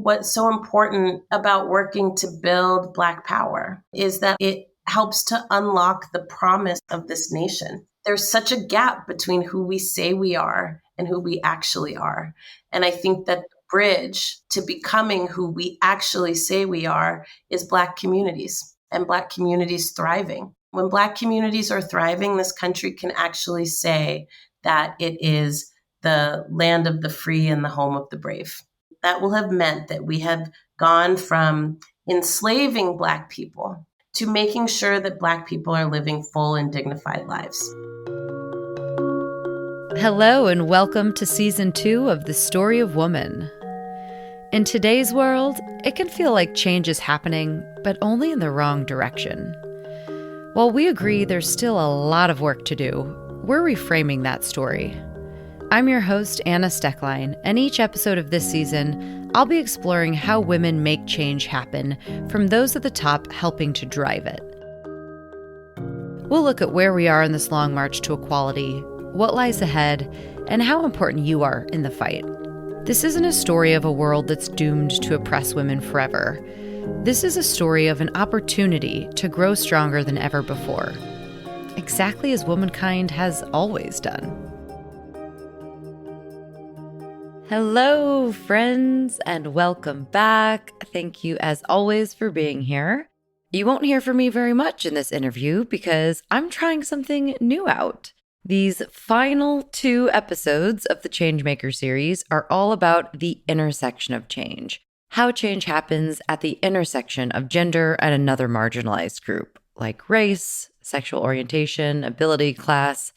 what's so important about working to build Black power is that it helps to unlock the promise of this nation. There's such a gap between who we say we are and who we actually are. And I think that the bridge to becoming who we actually say we are is Black communities and Black communities thriving. When Black communities are thriving, this country can actually say that it is the land of the free and the home of the brave. That will have meant that we have gone from enslaving Black people to making sure that Black people are living full and dignified lives. Hello and welcome to Season 2 of The Story of Woman. In today's world, it can feel like change is happening, but only in the wrong direction. While we agree there's still a lot of work to do, we're reframing that story. I'm your host, Anna Stecklein, and each episode of this season, I'll be exploring how women make change happen from those at the top helping to drive it. We'll look at where we are in this long march to equality, what lies ahead, and how important you are in the fight. This isn't a story of a world that's doomed to oppress women forever. This is a story of an opportunity to grow stronger than ever before, exactly as womankind has always done. Hello, friends, and welcome back. Thank you, as always, for being here. You won't hear from me very much in this interview because I'm trying something new out. These final 2 episodes of the Changemaker series are all about the intersection of change, how change happens at the intersection of gender and another marginalized group, like race, sexual orientation, ability, class,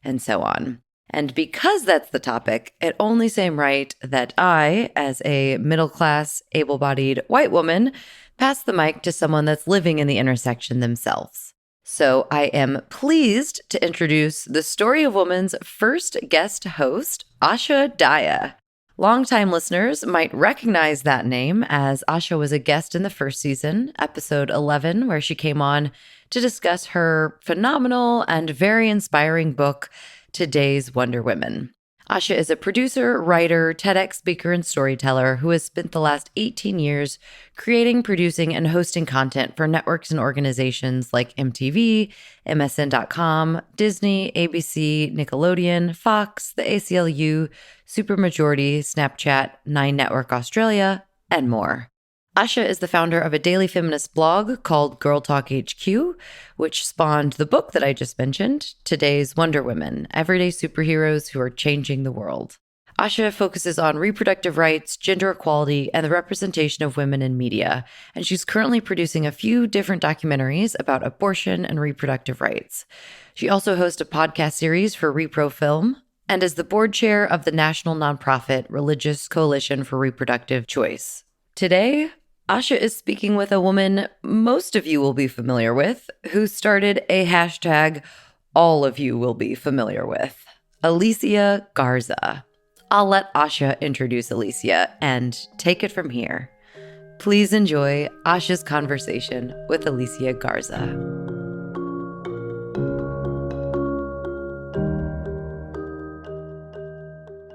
and so on. And because that's the topic, it only seemed right that I, as a middle-class, able-bodied white woman, pass the mic to someone that's living in the intersection themselves. So I am pleased to introduce the Story of Woman's first guest host, Asha Daya. Longtime listeners might recognize that name, as Asha was a guest in the first season, episode 11, where she came on to discuss her phenomenal and very inspiring book, Today's Wonder Women. Asha is a producer, writer, TEDx speaker, and storyteller who has spent the last 18 years creating, producing, and hosting content for networks and organizations like MTV, MSN.com, Disney, ABC, Nickelodeon, Fox, the ACLU, Supermajority, Snapchat, 9 Network Australia, and more. Asha is the founder of a daily feminist blog called Girl Talk HQ, which spawned the book that I just mentioned, Today's Wonder Women, Everyday Superheroes Who Are Changing the World. Asha focuses on reproductive rights, gender equality, and the representation of women in media, and she's currently producing a few different documentaries about abortion and reproductive rights. She also hosts a podcast series for Repro Film, and is the board chair of the national nonprofit Religious Coalition for Reproductive Choice. Today, Asha is speaking with a woman most of you will be familiar with, who started a hashtag all of you will be familiar with, Alicia Garza. I'll let Asha introduce Alicia and take it from here. Please enjoy Asha's conversation with Alicia Garza.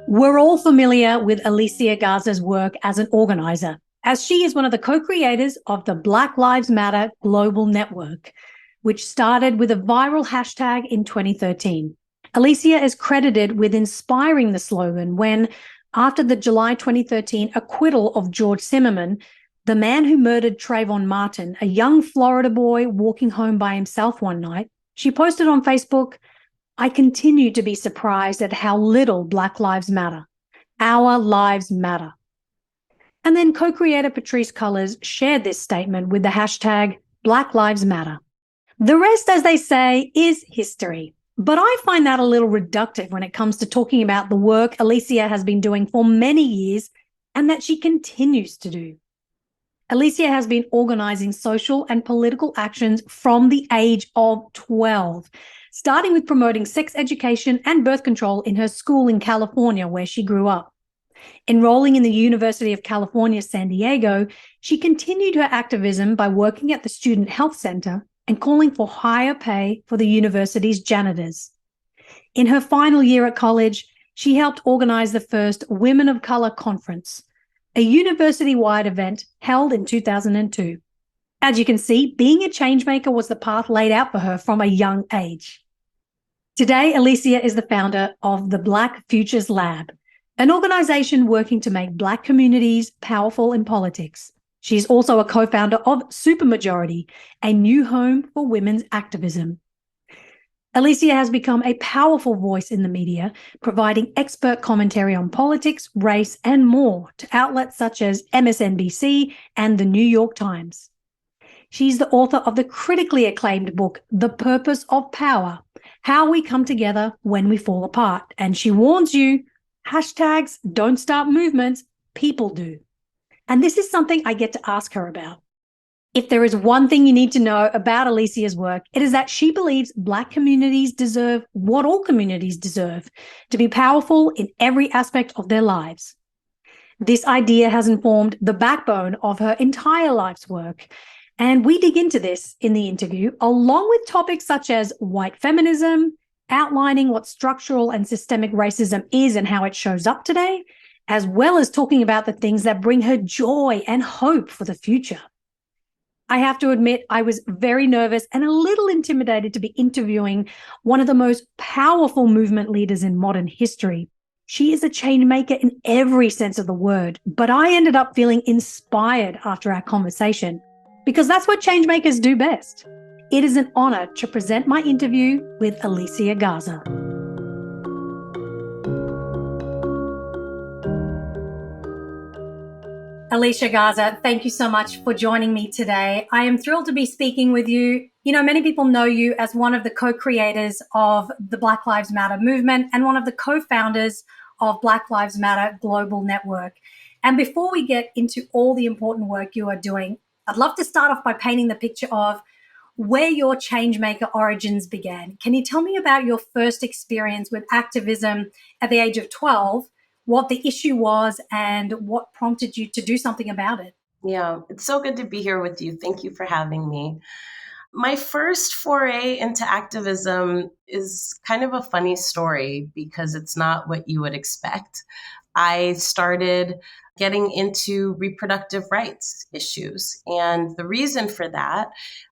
We're all familiar with Alicia Garza's work as an organizer, as she is one of the co-creators of the Black Lives Matter Global Network, which started with a viral hashtag in 2013. Alicia is credited with inspiring the slogan when, after the July 2013 acquittal of George Zimmerman, the man who murdered Trayvon Martin, a young Florida boy walking home by himself one night, she posted on Facebook, "I continue to be surprised at how little Black lives matter. Our lives matter." And then co-creator Patrisse Cullors shared this statement with the hashtag Black Lives Matter. The rest, as they say, is history. But I find that a little reductive when it comes to talking about the work Alicia has been doing for many years and that she continues to do. Alicia has been organizing social and political actions from the age of 12, starting with promoting sex education and birth control in her school in California, where she grew up. Enrolling in the University of California, San Diego, she continued her activism by working at the Student Health Center and calling for higher pay for the university's janitors. In her final year at college, she helped organize the first Women of Color Conference, a university-wide event held in 2002. As you can see, being a changemaker was the path laid out for her from a young age. Today, Alicia is the founder of the Black Futures Lab, an organization working to make Black communities powerful in politics. She's also a co-founder of Supermajority, a new home for women's activism. Alicia has become a powerful voice in the media, providing expert commentary on politics, race, and more to outlets such as MSNBC and the New York Times. She's the author of the critically acclaimed book, The Purpose of Power: How We Come Together When We Fall Apart. And she warns you, hashtags don't start movements, people do. And this is something I get to ask her about. If there is one thing you need to know about Alicia's work, it is that she believes Black communities deserve what all communities deserve, to be powerful in every aspect of their lives. This idea has informed the backbone of her entire life's work, and we dig into this in the interview, along with topics such as white feminism, outlining what structural and systemic racism is and how it shows up today, as well as talking about the things that bring her joy and hope for the future. I have to admit, I was very nervous and a little intimidated to be interviewing one of the most powerful movement leaders in modern history. She is a change maker in every sense of the word, but I ended up feeling inspired after our conversation, because that's what change makers do best. It is an honor to present my interview with Alicia Garza. Alicia Garza, thank you so much for joining me today. I am thrilled to be speaking with you. You know, many people know you as one of the co-creators of the Black Lives Matter movement and one of the co-founders of Black Lives Matter Global Network. And before we get into all the important work you are doing, I'd love to start off by painting the picture of where your changemaker origins began. Can you tell me about your first experience with activism at the age of 12? What the issue was and what prompted you to do something about it? Yeah, it's so good to be here with you. Thank you for having me. My first foray into activism is kind of a funny story because it's not what you would expect. I started getting into reproductive rights issues. And the reason for that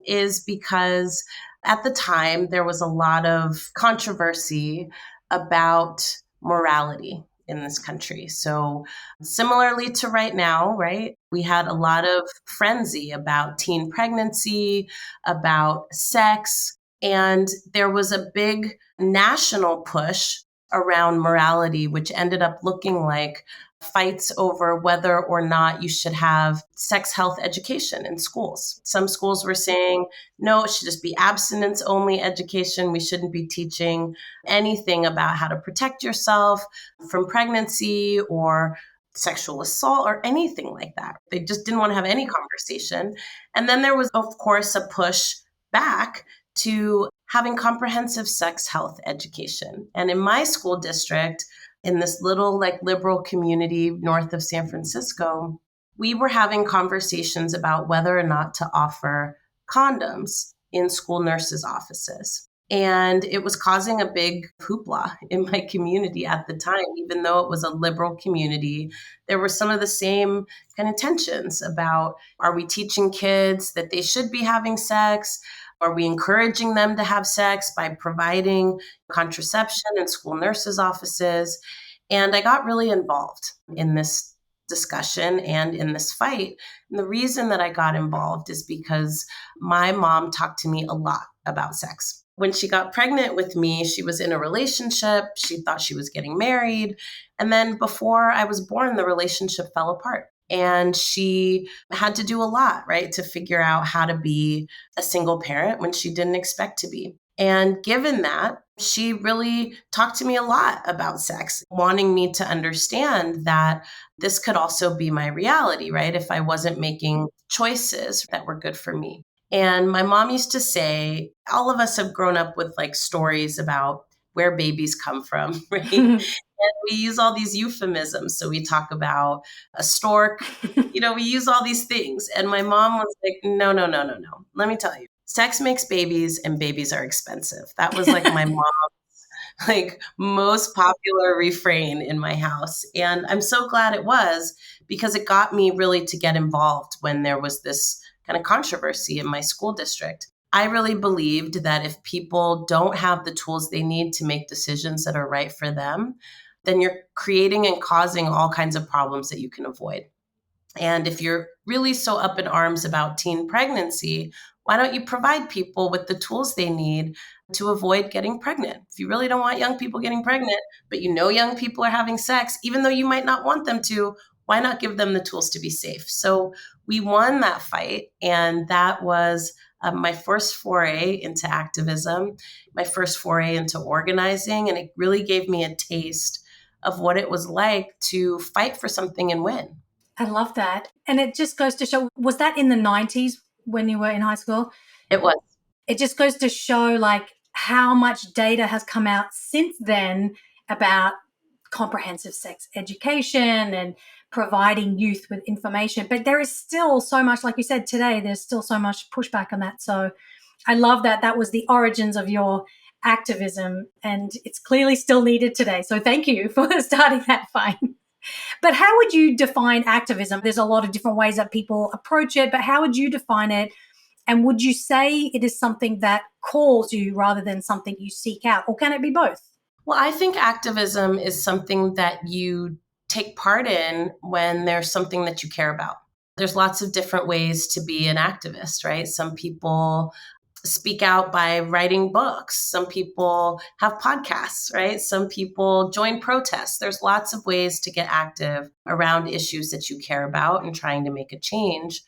is because at the time there was a lot of controversy about morality in this country. So similarly to right now, right? We had a lot of frenzy about teen pregnancy, about sex, and there was a big national push around morality, which ended up looking like fights over whether or not you should have sex health education in schools. Some schools were saying, no, it should just be abstinence only education. We shouldn't be teaching anything about how to protect yourself from pregnancy or sexual assault or anything like that. They just didn't want to have any conversation. And then there was, of course, a push back to having comprehensive sex health education. And in my school district, in this little liberal community north of San Francisco, we were having conversations about whether or not to offer condoms in school nurses' offices. And it was causing a big hoopla in my community at the time, even though it was a liberal community. There were some of the same kind of tensions about, are we teaching kids that they should be having sex? Are we encouraging them to have sex by providing contraception in school nurses' offices? And I got really involved in this discussion and in this fight. And the reason that I got involved is because my mom talked to me a lot about sex. When she got pregnant with me, she was in a relationship. She thought she was getting married. And then before I was born, the relationship fell apart. And she had to do a lot, right, to figure out how to be a single parent when she didn't expect to be. And given that, she really talked to me a lot about sex, wanting me to understand that this could also be my reality, right, if I wasn't making choices that were good for me. And my mom used to say, all of us have grown up with stories about where babies come from, right? And we use all these euphemisms. So we talk about a stork, we use all these things. And my mom was like, no. Let me tell you, sex makes babies and babies are expensive. That was my mom's most popular refrain in my house. And I'm so glad it was, because it got me really to get involved when there was this kind of controversy in my school district. I really believed that if people don't have the tools they need to make decisions that are right for them, then you're creating and causing all kinds of problems that you can avoid. And if you're really so up in arms about teen pregnancy, why don't you provide people with the tools they need to avoid getting pregnant? If you really don't want young people getting pregnant, but you know young people are having sex, even though you might not want them to, why not give them the tools to be safe? So we won that fight. And that was my first foray into activism, my first foray into organizing. And it really gave me a taste of what it was like to fight for something and win. I love that. And it just goes to show, was that in the 90s when you were in high school? It was. It just goes to show like how much data has come out since then about comprehensive sex education and providing youth with information. But there is still so much, like you said today, there's still so much pushback on that. So I love that that was the origins of your activism, and it's clearly still needed today. So thank you for starting that fight. But how would you define activism? There's a lot of different ways that people approach it, but how would you define it? And would you say it is something that calls you rather than something you seek out? Or can it be both? Well, I think activism is something that you take part in when there's something that you care about. There's lots of different ways to be an activist, right? Some people speak out by writing books. Some people have podcasts, right? Some people join protests. There's lots of ways to get active around issues that you care about and trying to make a change.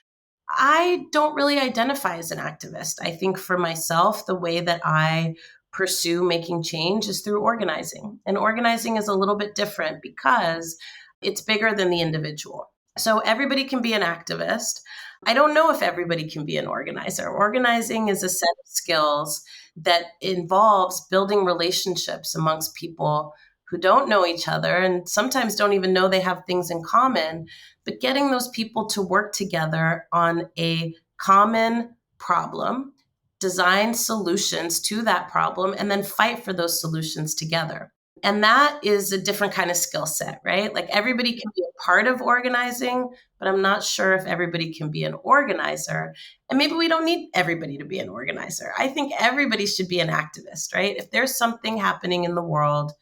I don't really identify as an activist. I think for myself, the way that I pursue making change is through organizing. And organizing is a little bit different because it's bigger than the individual. So everybody can be an activist. I don't know if everybody can be an organizer. Organizing is a set of skills that involves building relationships amongst people who don't know each other and sometimes don't even know they have things in common, but getting those people to work together on a common problem, design solutions to that problem, and then fight for those solutions together. And that is a different kind of skill set, right? Like everybody can be a part of organizing, but I'm not sure if everybody can be an organizer. And maybe we don't need everybody to be an organizer. I think everybody should be an activist, right? If there's something happening in the world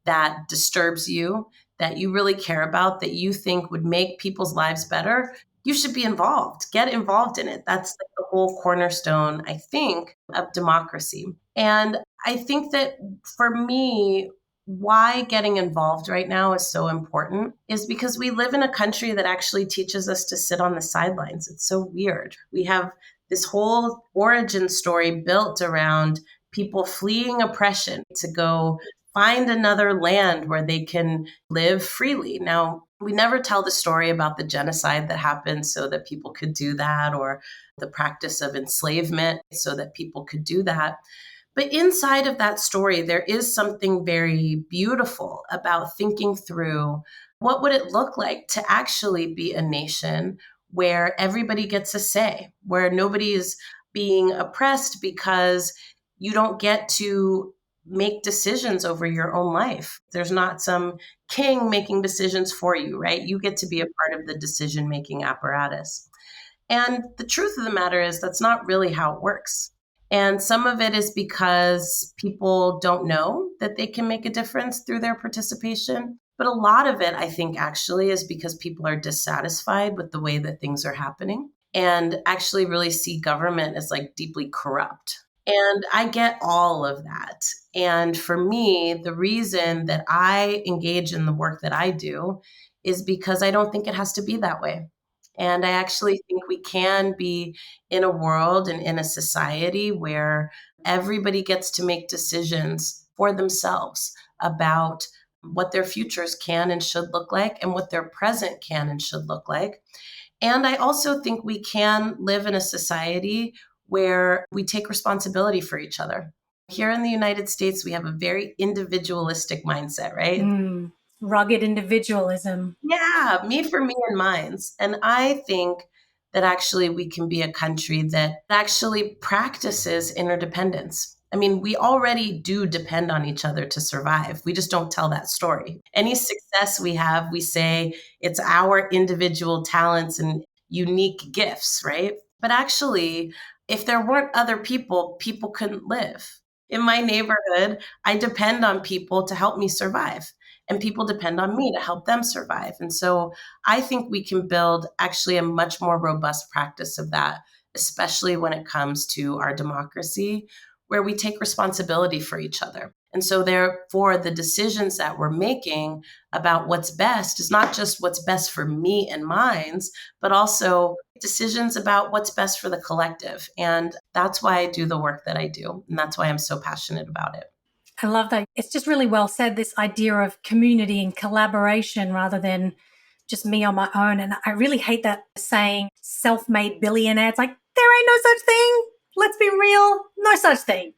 that disturbs you, that you really care about, that you think would make people's lives better, you should be involved. Get involved in it. That's like the whole cornerstone, I think, of democracy. And I think that for me, why getting involved right now is so important is because we live in a country that actually teaches us to sit on the sidelines. It's so weird. We have this whole origin story built around people fleeing oppression to go find another land where they can live freely. Now, we never tell the story about the genocide that happened so that people could do that, or the practice of enslavement so that people could do that. But inside of that story, there is something very beautiful about thinking through what would it look like to actually be a nation where everybody gets a say, where nobody is being oppressed because you don't get to make decisions over your own life. There's not some king making decisions for you, right? You get to be a part of the decision-making apparatus. And the truth of the matter is that's not really how it works. And some of it is because people don't know that they can make a difference through their participation. But a lot of it, I think, actually is because people are dissatisfied with the way that things are happening and actually really see government as like deeply corrupt. And I get all of that. And for me, the reason that I engage in the work that I do is because I don't think it has to be that way. And I actually think we can be in a world and in a society where everybody gets to make decisions for themselves about what their futures can and should look like and what their present can and should look like. And I also think we can live in a society where we take responsibility for each other. Here in the United States, we have a very individualistic mindset, right? Rugged individualism. Yeah, me for me and mines. And I think that actually we can be a country that actually practices interdependence. I mean, we already do depend on each other to survive. We just don't tell that story. Any success we have, we say it's our individual talents and unique gifts, right? But actually, if there weren't other people, people couldn't live. In my neighborhood, I depend on people to help me survive, and people depend on me to help them survive. And so I think we can build actually a much more robust practice of that, especially when it comes to our democracy, where we take responsibility for each other. And so, therefore, the decisions that we're making about what's best is not just what's best for me and mine's, but also decisions about what's best for the collective. And that's why I do the work that I do. And that's why I'm so passionate about it. I love that. It's just really well said, this idea of community and collaboration rather than just me on my own. And I really hate that saying self-made billionaire. It's like, there ain't no such thing. Let's be real. No such thing.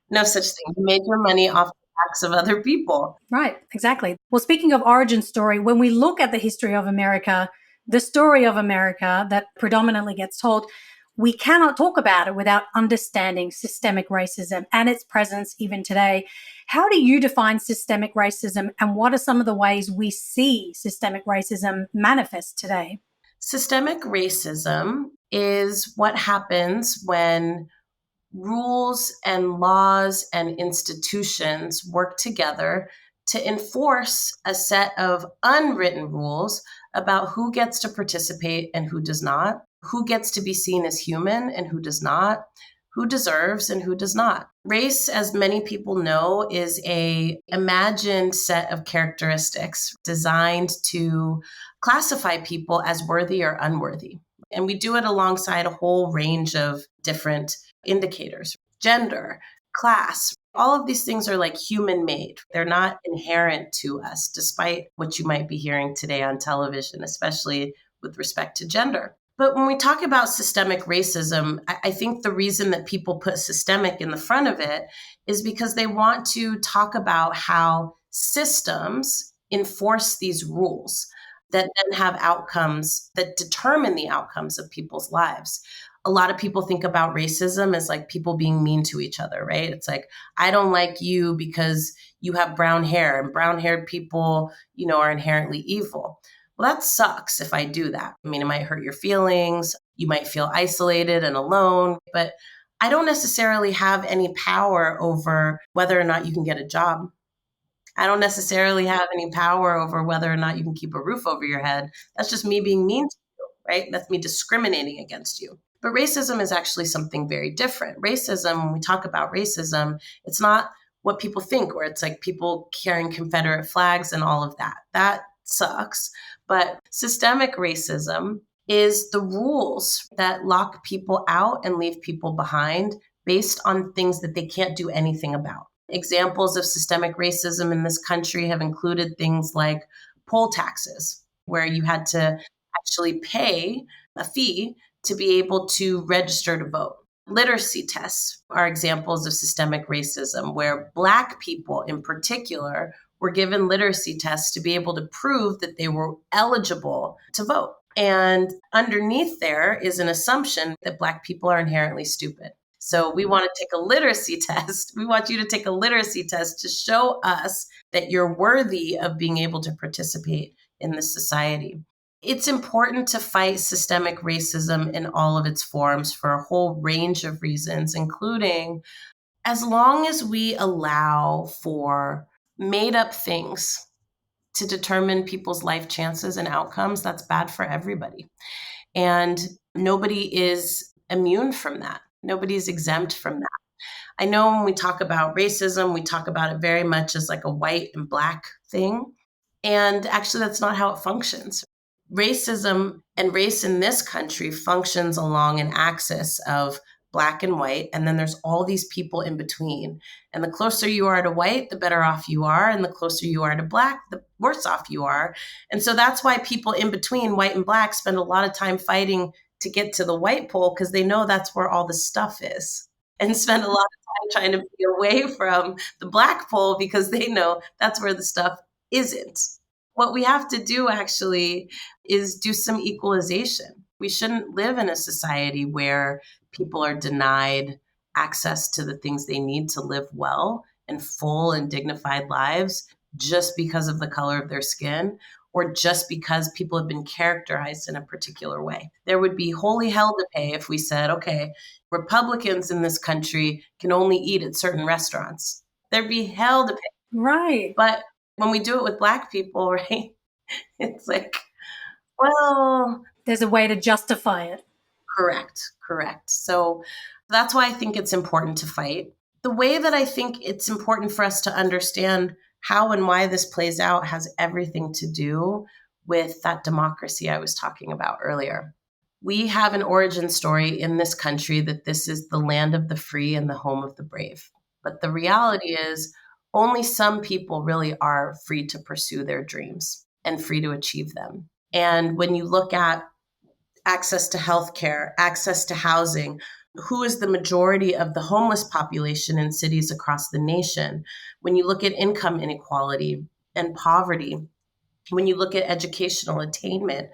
No such thing. You made your money off the backs of other people. Right, exactly. Well, speaking of origin story, when we look at the history of America, the story of America that predominantly gets told, we cannot talk about it without understanding systemic racism and its presence even today. How do you define systemic racism, and what are some of the ways we see systemic racism manifest today? Systemic racism is what happens when rules and laws and institutions work together to enforce a set of unwritten rules about who gets to participate and who does not, who gets to be seen as human and who does not, who deserves and who does not. Race, as many people know, is a imagined set of characteristics designed to classify people as worthy or unworthy. And we do it alongside a whole range of different indicators: gender, class. All of these things are like human made. They're not inherent to us, despite what you might be hearing today on television, especially with respect to gender. But when we talk about systemic racism, I think the reason that people put systemic in the front of it is because they want to talk about how systems enforce these rules that then have outcomes that determine the outcomes of people's lives. A lot of people think about racism as like people being mean to each other, right? It's like, I don't like you because you have brown hair, and brown haired people, are inherently evil. Well, that sucks if I do that. I mean, it might hurt your feelings. You might feel isolated and alone, but I don't necessarily have any power over whether or not you can get a job. I don't necessarily have any power over whether or not you can keep a roof over your head. That's just me being mean to you, right? That's me discriminating against you. But racism is actually something very different. Racism, when we talk about racism, it's not what people think, where it's like people carrying Confederate flags and all of that. That sucks. But systemic racism is the rules that lock people out and leave people behind based on things that they can't do anything about. Examples of systemic racism in this country have included things like poll taxes, where you had to actually pay a fee to be able to register to vote. Literacy tests are examples of systemic racism, where Black people in particular were given literacy tests to be able to prove that they were eligible to vote. And underneath there is an assumption that Black people are inherently stupid. So we want to take a literacy test. We want you to take a literacy test to show us that you're worthy of being able to participate in this society. It's important to fight systemic racism in all of its forms for a whole range of reasons, including as long as we allow for made up things to determine people's life chances and outcomes, that's bad for everybody. And nobody is immune from that. Nobody's exempt from that. I know when we talk about racism, we talk about it very much as like a white and Black thing. And actually, that's not how it functions. Racism and race in this country functions along an axis of Black and white, and then there's all these people in between. And the closer you are to white, the better off you are, and the closer you are to Black, the worse off you are. And so that's why people in between white and Black spend a lot of time fighting to get to the white pole, because they know that's where all the stuff is, and spend a lot of time trying to be away from the Black pole because they know that's where the stuff isn't. What we have to do actually is do some equalization. We shouldn't live in a society where people are denied access to the things they need to live well and full and dignified lives just because of the color of their skin, or just because people have been characterized in a particular way. There would be holy hell to pay if we said, okay, Republicans in this country can only eat at certain restaurants. There'd be hell to pay. Right. But when we do it with Black people, right, it's like, well, there's a way to justify it. Correct. So that's why I think it's important to fight. The way that I think it's important for us to understand how and why this plays out has everything to do with that democracy I was talking about earlier. We have an origin story in this country that this is the land of the free and the home of the brave. But the reality is only some people really are free to pursue their dreams and free to achieve them. And when you look at access to healthcare, access to housing, who is the majority of the homeless population in cities across the nation? When you look at income inequality and poverty, when you look at educational attainment,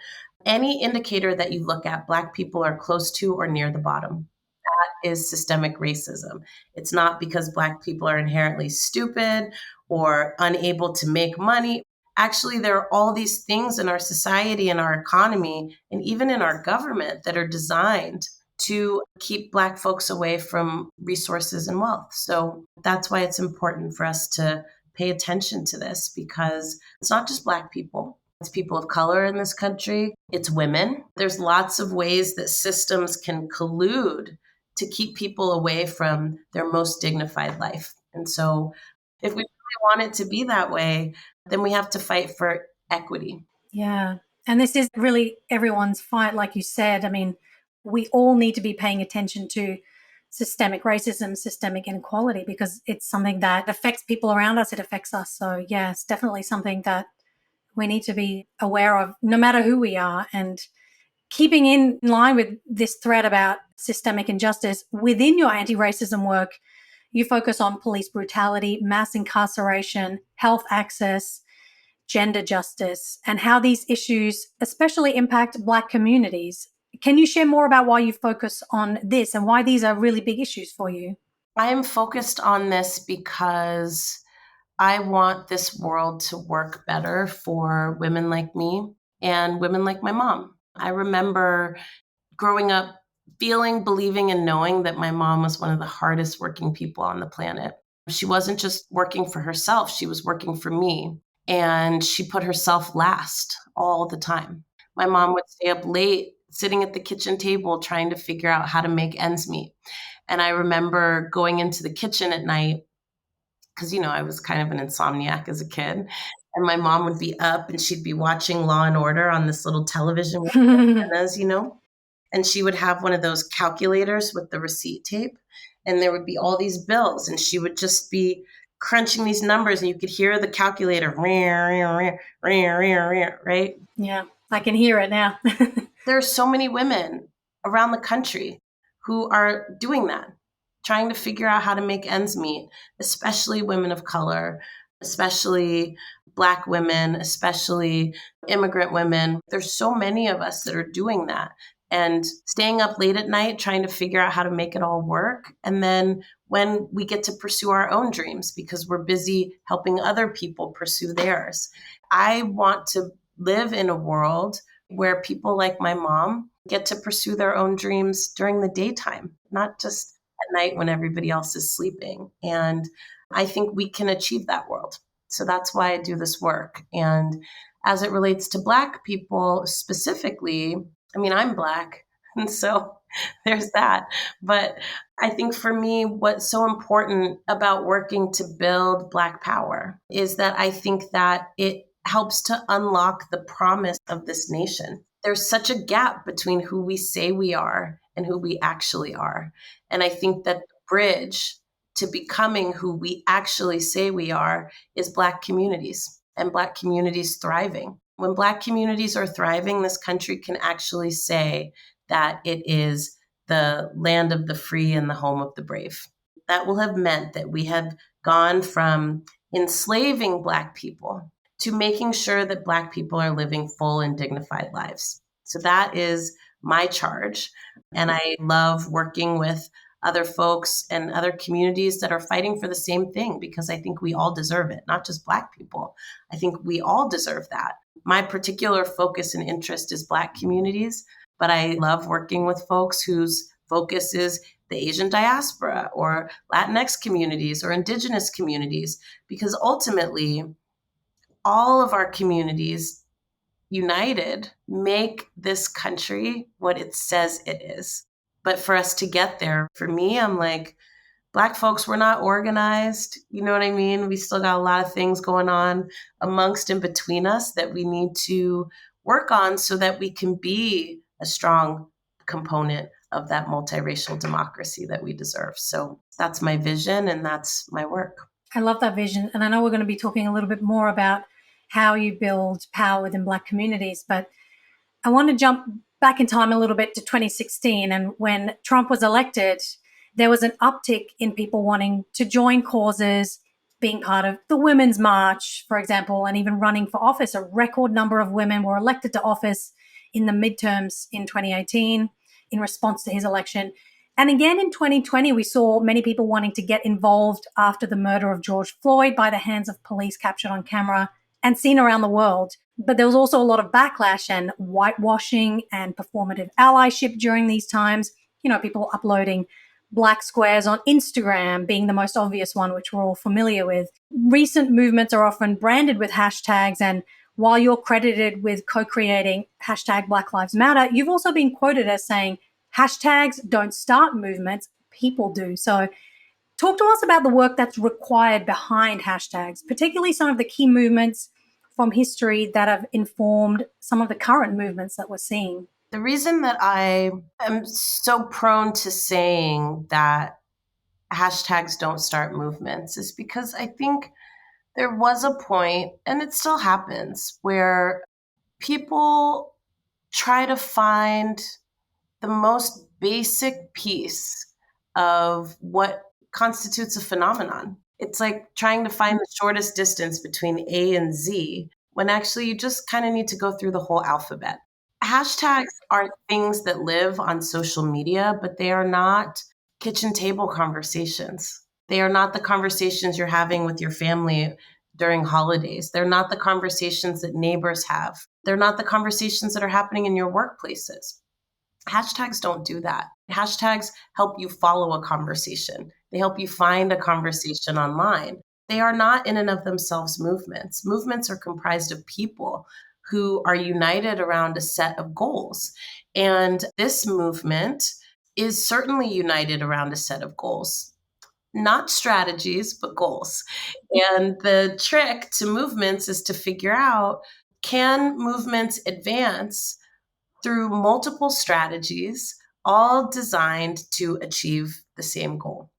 any indicator that you look at, Black people are close to or near the bottom. That is systemic racism. It's not because Black people are inherently stupid or unable to make money. Actually, there are all these things in our society and our economy and even in our government that are designed to keep Black folks away from resources and wealth. So that's why it's important for us to pay attention to this, because it's not just Black people. It's people of color in this country. It's women. There's lots of ways that systems can collude to keep people away from their most dignified life. And so if we really want it to be that way, then we have to fight for equity. Yeah. And this is really everyone's fight, like you said. I mean, we all need to be paying attention to systemic racism, systemic inequality, because it's something that affects people around us. It affects us. So, yeah, it's definitely something that we need to be aware of, no matter who we are. And keeping in line with this thread about systemic injustice, within your anti-racism work, you focus on police brutality, mass incarceration, health access, gender justice, and how these issues especially impact Black communities. Can you share more about why you focus on this and why these are really big issues for you? I am focused on this because I want this world to work better for women like me and women like my mom. I remember growing up feeling, believing, and knowing that my mom was one of the hardest working people on the planet. She wasn't just working for herself, she was working for me. And she put herself last all the time. My mom would stay up late, sitting at the kitchen table, trying to figure out how to make ends meet. And I remember going into the kitchen at night, because, I was kind of an insomniac as a kid. And my mom would be up and she'd be watching Law and Order on this little television with antennas, and she would have one of those calculators with the receipt tape. And there would be all these bills, and she would just be crunching these numbers, and you could hear the calculator, right? Yeah, I can hear it now. There are so many women around the country who are doing that, trying to figure out how to make ends meet, especially women of color, especially Black women, especially immigrant women. There's so many of us that are doing that and staying up late at night trying to figure out how to make it all work. And then when we get to pursue our own dreams because we're busy helping other people pursue theirs. I want to live in a world where people like my mom get to pursue their own dreams during the daytime, not just at night when everybody else is sleeping. And I think we can achieve that world. So that's why I do this work. And as it relates to Black people specifically, I'm Black, and so there's that. But I think for me, what's so important about working to build Black power is that I think that it helps to unlock the promise of this nation. There's such a gap between who we say we are and who we actually are. And I think that the bridge to becoming who we actually say we are is Black communities and Black communities thriving. When Black communities are thriving, this country can actually say that it is the land of the free and the home of the brave. That will have meant that we have gone from enslaving Black people to making sure that Black people are living full and dignified lives. So that is my charge. And I love working with other folks and other communities that are fighting for the same thing, because I think we all deserve it, not just Black people. I think we all deserve that. My particular focus and interest is Black communities, but I love working with folks whose focus is the Asian diaspora or Latinx communities or Indigenous communities, because ultimately all of our communities united make this country what it says it is. But for us to get there, for me, I'm like, Black folks, we're not organized. You know what I mean? We still got a lot of things going on amongst and between us that we need to work on so that we can be a strong component of that multiracial democracy that we deserve. So that's my vision and that's my work. I love that vision. And I know we're going to be talking a little bit more about how you build power within Black communities, but I want to jump back in time a little bit to 2016. And when Trump was elected, there was an uptick in people wanting to join causes, being part of the Women's March, for example, and even running for office. A record number of women were elected to office in the midterms in 2018 in response to his election. And again in 2020, we saw many people wanting to get involved after the murder of George Floyd by the hands of police captured on camera and seen around the world. But there was also a lot of backlash and whitewashing and performative allyship during these times. You know, people uploading Black squares on Instagram being the most obvious one, which we're all familiar with. Recent movements are often branded with hashtags, and while you're credited with co-creating hashtag Black Lives Matter, you've also been quoted as saying, hashtags don't start movements, people do. So talk to us about the work that's required behind hashtags, particularly some of the key movements from history that have informed some of the current movements that we're seeing. The reason that I am so prone to saying that hashtags don't start movements is because I think there was a point, and it still happens, where people try to find the most basic piece of what constitutes a phenomenon. It's like trying to find the shortest distance between A and Z, when actually you just kind of need to go through the whole alphabet. Hashtags are things that live on social media, but they are not kitchen table conversations. They are not the conversations you're having with your family during holidays. They're not the conversations that neighbors have. They're not the conversations that are happening in your workplaces. Hashtags don't do that. Hashtags help you follow a conversation. They help you find a conversation online. They are not in and of themselves movements. Movements are comprised of people who are united around a set of goals. And this movement is certainly united around a set of goals, not strategies, but goals. And the trick to movements is to figure out, can movements advance through multiple strategies, all designed to achieve the same goal?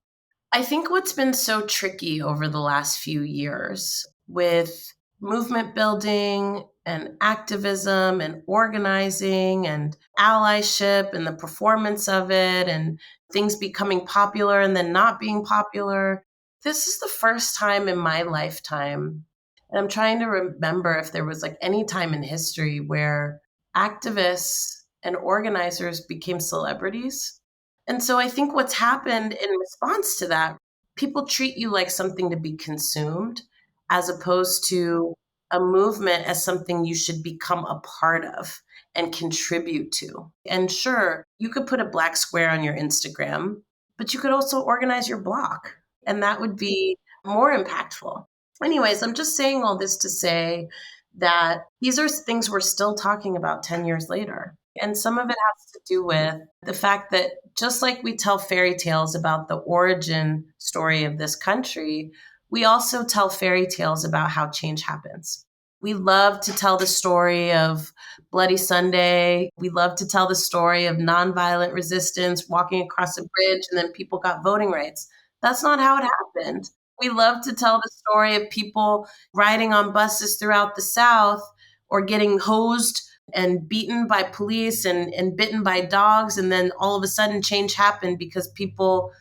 I think what's been so tricky over the last few years with movement building and activism and organizing and allyship and the performance of it and things becoming popular and then not being popular. This is the first time in my lifetime, and I'm trying to remember if there was like any time in history where activists and organizers became celebrities. And so I think what's happened in response to that, people treat you like something to be consumed as opposed to a movement as something you should become a part of and contribute to. And sure, you could put a Black square on your Instagram, but you could also organize your block, and that would be more impactful. Anyways, I'm just saying all this to say that these are things we're still talking about 10 years later. And some of it has to do with the fact that just like we tell fairy tales about the origin story of this country, we also tell fairy tales about how change happens. We love to tell the story of Bloody Sunday. We love to tell the story of nonviolent resistance, walking across a bridge, and then people got voting rights. That's not how it happened. We love to tell the story of people riding on buses throughout the South or getting hosed and beaten by police and bitten by dogs. And then all of a sudden change happened because people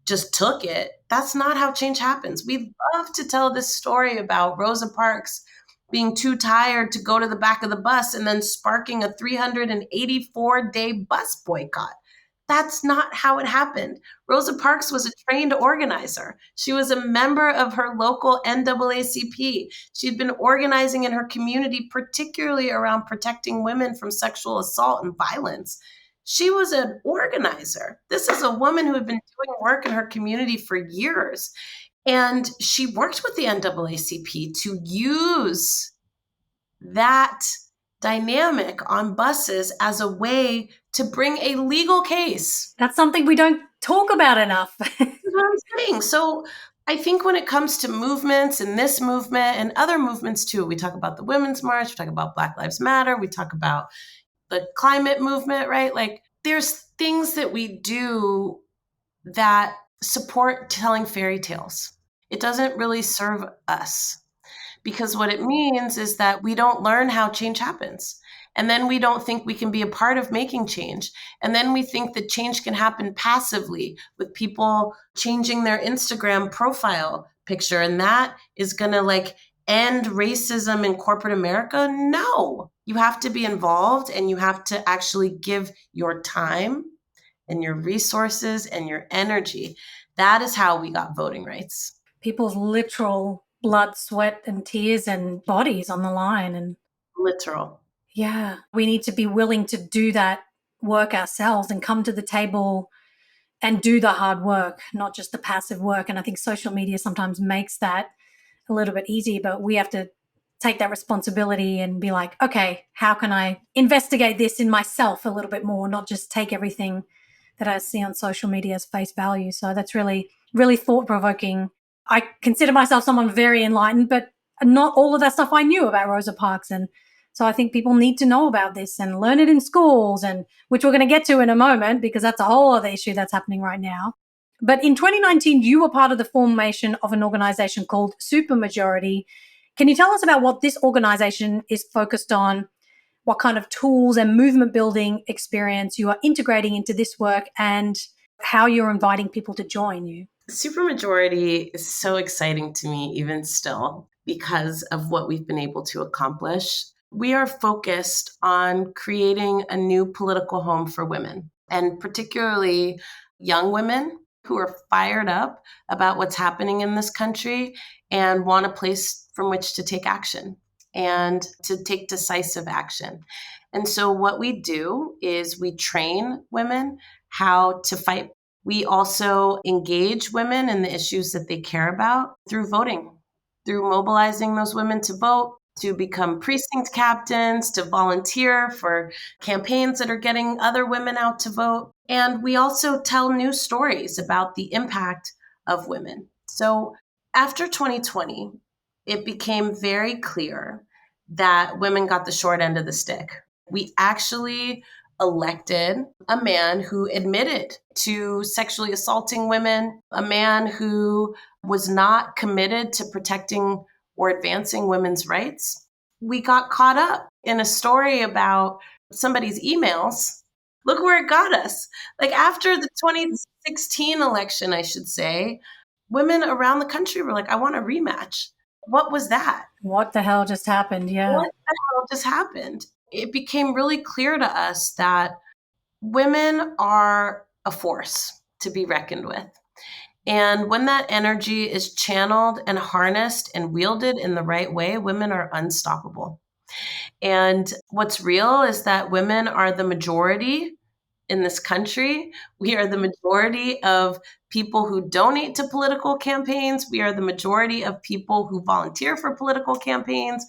just took it. That's not how change happens. We love to tell this story about Rosa Parks being too tired to go to the back of the bus and then sparking a 384-day bus boycott. That's not how it happened. Rosa Parks was a trained organizer. She was a member of her local NAACP. She'd been organizing in her community, particularly around protecting women from sexual assault and violence. She was an organizer. This is a woman who had been doing work in her community for years. And she worked with the NAACP to use that dynamic on buses as a way to bring a legal case. That's something we don't talk about enough. That's what I'm saying. So I think when it comes to movements and this movement and other movements too, we talk about the Women's March, we talk about Black Lives Matter, we talk about the climate movement, right? Like there's things that we do that support telling fairy tales. It doesn't really serve us. Because what it means is that we don't learn how change happens. And then we don't think we can be a part of making change. And then we think that change can happen passively with people changing their Instagram profile picture. And that is going to like end racism in corporate America. No, you have to be involved and you have to actually give your time and your resources and your energy. That is how we got voting rights. People's literal blood, sweat, and tears and bodies on the line. And literal. Yeah, we need to be willing to do that work ourselves and come to the table and do the hard work, not just the passive work. And I think social media sometimes makes that a little bit easy, but we have to take that responsibility and be like, okay, how can I investigate this in myself a little bit more, not just take everything that I see on social media as face value. So that's really, really thought-provoking. I consider myself someone very enlightened, but not all of that stuff I knew about Rosa Parks. And so I think people need to know about this and learn it in schools, and which we're going to get to in a moment because that's a whole other issue that's happening right now. But in 2019, you were part of the formation of an organization called Supermajority. Can you tell us about what this organization is focused on, what kind of tools and movement building experience you are integrating into this work, and how you're inviting people to join you? Supermajority is so exciting to me even still because of what we've been able to accomplish. We are focused on creating a new political home for women, and particularly young women who are fired up about what's happening in this country and want a place from which to take action and to take decisive action. And so what we do is we train women how to fight. We also engage women in the issues that they care about through voting, through mobilizing those women to vote, to become precinct captains, to volunteer for campaigns that are getting other women out to vote. And we also tell new stories about the impact of women. So after 2020, it became very clear that women got the short end of the stick. We actually elected a man who admitted to sexually assaulting women, a man who was not committed to protecting or advancing women's rights. We got caught up in a story about somebody's emails. Look where it got us. Like after the 2016 election, I should say, women around the country were like, I want a rematch. What was that? What the hell just happened? Yeah. What the hell just happened? It became really clear to us that women are a force to be reckoned with. And when that energy is channeled and harnessed and wielded in the right way, women are unstoppable. And what's real is that women are the majority in this country. We are the majority of people who donate to political campaigns. We are the majority of people who volunteer for political campaigns.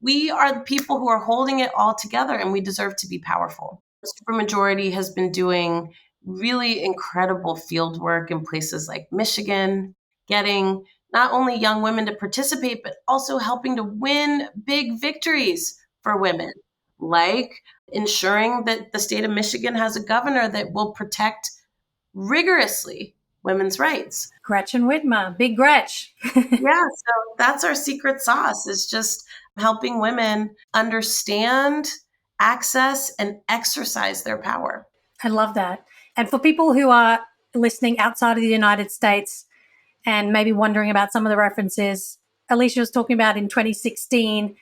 We are the people who are holding it all together, and we deserve to be powerful. Supermajority has been doing really incredible field work in places like Michigan, getting not only young women to participate, but also helping to win big victories for women, like ensuring that the state of Michigan has a governor that will protect rigorously women's rights. Gretchen Whitmer, big Gretch. Yeah, so that's our secret sauce, is just helping women understand, access, and exercise their power. I love that. And for people who are listening outside of the United States and maybe wondering about some of the references, Alicia was talking about in 2016,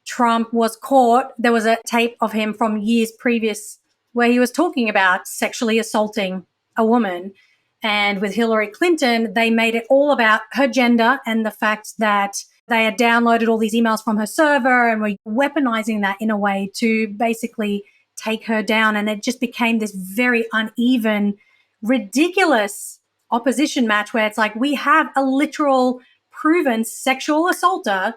Trump was caught. There was a tape of him from years previous where he was talking about sexually assaulting a woman. And with Hillary Clinton, they made it all about her gender and the fact that they had downloaded all these emails from her server and were weaponizing that in a way to basically take her down. And it just became this very uneven, ridiculous opposition match where it's like we have a literal proven sexual assaulter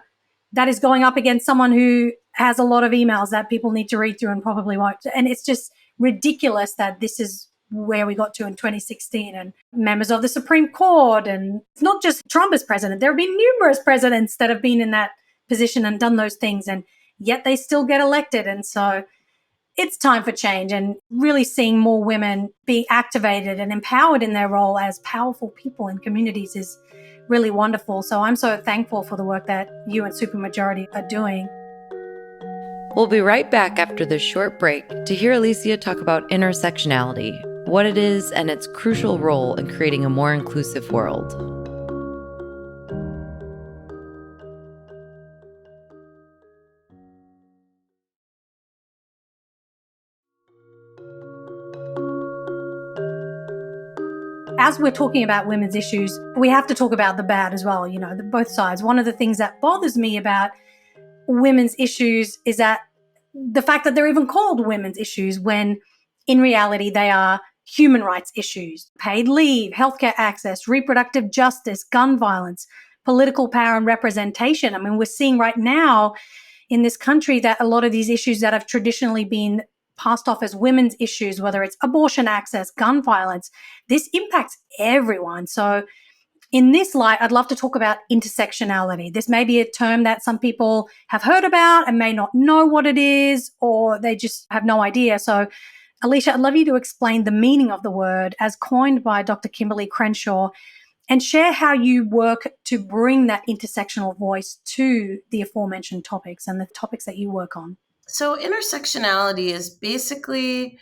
that is going up against someone who has a lot of emails that people need to read through and probably won't. And it's just ridiculous that this is where we got to in 2016, and members of the Supreme Court. And it's not just Trump as president. There have been numerous presidents that have been in that position and done those things, and yet they still get elected. And so it's time for change, and really seeing more women be activated and empowered in their role as powerful people in communities is really wonderful. So I'm so thankful for the work that you and Supermajority are doing. We'll be right back after this short break to hear Alicia talk about intersectionality, what it is, and its crucial role in creating a more inclusive world. As we're talking about women's issues, we have to talk about the bad as well, both sides. One of the things that bothers me about women's issues is that the fact that they're even called women's issues when in reality they are human rights issues: paid leave, healthcare access, reproductive justice, gun violence, political power and representation. I mean, we're seeing right now in this country that a lot of these issues that have traditionally been passed off as women's issues, whether it's abortion access, gun violence, this impacts everyone. So in this light, I'd love to talk about intersectionality. This may be a term that some people have heard about and may not know what it is, or they just have no idea. So, Alicia, I'd love you to explain the meaning of the word as coined by Dr. Kimberly Crenshaw, and share how you work to bring that intersectional voice to the aforementioned topics and the topics that you work on. So intersectionality is basically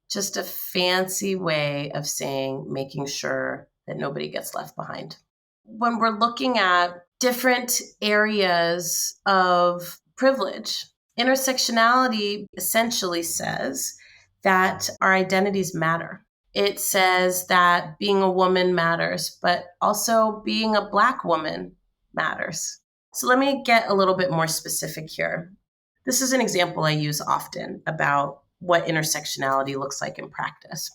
just a fancy way of saying making sure that nobody gets left behind. When we're looking at different areas of privilege, intersectionality essentially says that our identities matter. It says that being a woman matters, but also being a Black woman matters. So let me get a little bit more specific here. This is an example I use often about what intersectionality looks like in practice.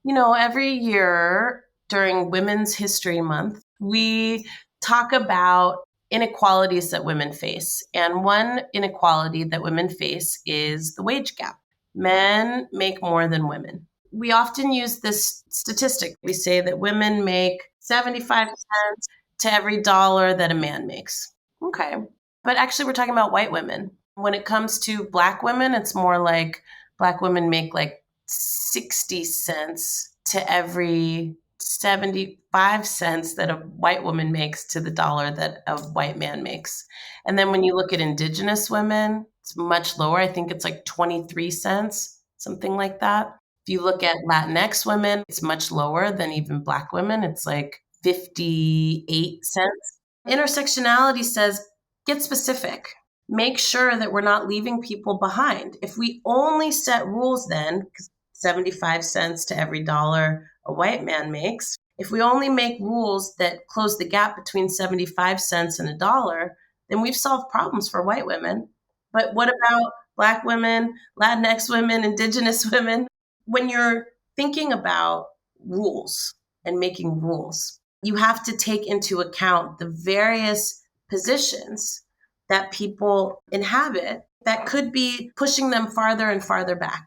Every year during Women's History Month, we talk about inequalities that women face. And one inequality that women face is the wage gap. Men make more than women. We often use this statistic. We say that women make 75 cents to every dollar that a man makes. Okay. But actually, we're talking about white women. When it comes to Black women, it's more like Black women make like 60 cents to every 75 cents that a white woman makes to the dollar that a white man makes. And then when you look at Indigenous women, it's much lower. I think it's like 23 cents, something like that. If you look at Latinx women, it's much lower than even Black women. It's like 58 cents. Intersectionality says, get specific. Make sure that we're not leaving people behind. If we only set rules then, 75 cents to every dollar a white man makes, if we only make rules that close the gap between 75 cents and a dollar, then we've solved problems for white women. But what about Black women, Latinx women, Indigenous women? When you're thinking about rules and making rules, you have to take into account the various positions that people inhabit that could be pushing them farther and farther back.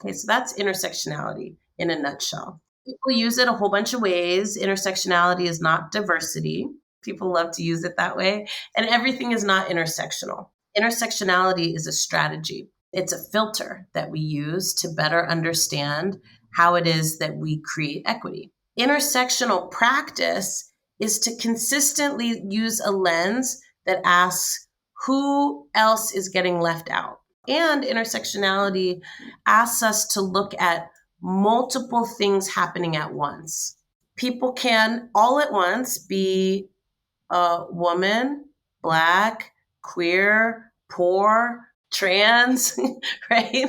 Okay, so that's intersectionality in a nutshell. People use it a whole bunch of ways. Intersectionality is not diversity. People love to use it that way. And everything is not intersectional. Intersectionality is a strategy. It's a filter that we use to better understand how it is that we create equity. Intersectional practice is to consistently use a lens that asks who else is getting left out. And intersectionality asks us to look at multiple things happening at once. People can all at once be a woman, Black, queer, poor, trans, right?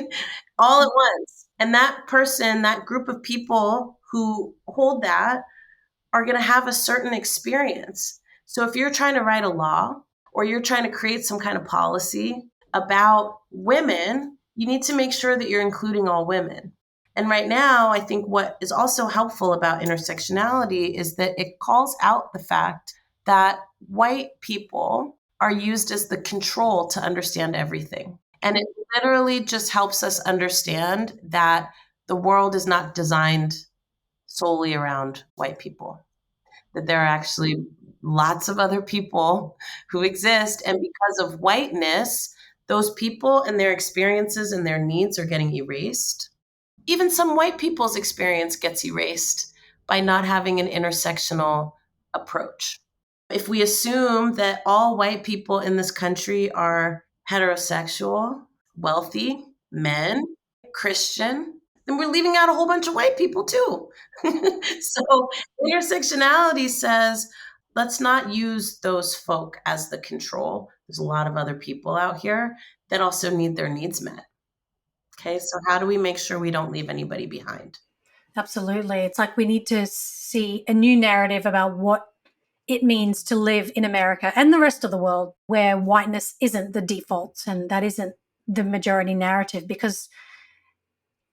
All at once. And that person, that group of people who hold that are going to have a certain experience. So if you're trying to write a law or you're trying to create some kind of policy about women, you need to make sure that you're including all women. And right now, I think what is also helpful about intersectionality is that it calls out the fact that white people are used as the control to understand everything. And it literally just helps us understand that the world is not designed solely around white people, that there are actually lots of other people who exist. And because of whiteness, those people and their experiences and their needs are getting erased. Even some white people's experience gets erased by not having an intersectional approach. If we assume that all white people in this country are heterosexual, wealthy, men, Christian, then we're leaving out a whole bunch of white people too. So intersectionality says, let's not use those folk as the control. There's a lot of other people out here that also need their needs met. Okay, so how do we make sure we don't leave anybody behind? Absolutely. It's like we need to see a new narrative about what it means to live in America and the rest of the world where whiteness isn't the default and that isn't the majority narrative, because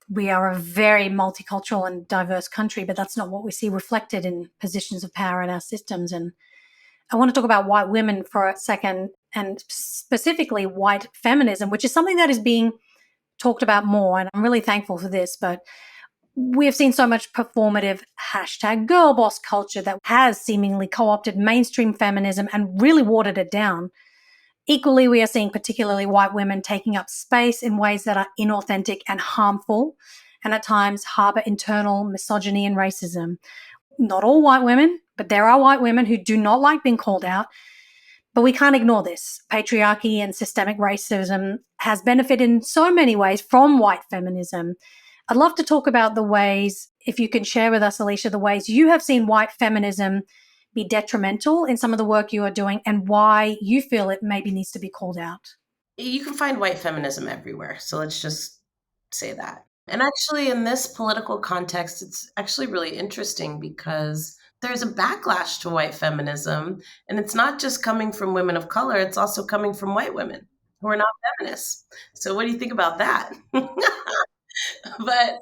we are a very multicultural and diverse country, but that's not what we see reflected in positions of power in our systems. And I want to talk about white women for a second, and specifically white feminism, which is something that is being talked about more. And I'm really thankful for this, but we have seen so much performative hashtag girl boss culture that has seemingly co-opted mainstream feminism and really watered it down. Equally, we are seeing particularly white women taking up space in ways that are inauthentic and harmful, and at times harbor internal misogyny and racism. Not all white women, but there are white women who do not like being called out. But we can't ignore this. Patriarchy and systemic racism has benefited in so many ways from white feminism. I'd love to talk about the ways, if you can share with us, Alicia, the ways you have seen white feminism be detrimental in some of the work you are doing and why you feel it maybe needs to be called out. You can find white feminism everywhere. So let's just say that. And actually, in this political context, it's actually really interesting because there's a backlash to white feminism. And it's not just coming from women of color, it's also coming from white women who are not feminists. So, what do you think about that? But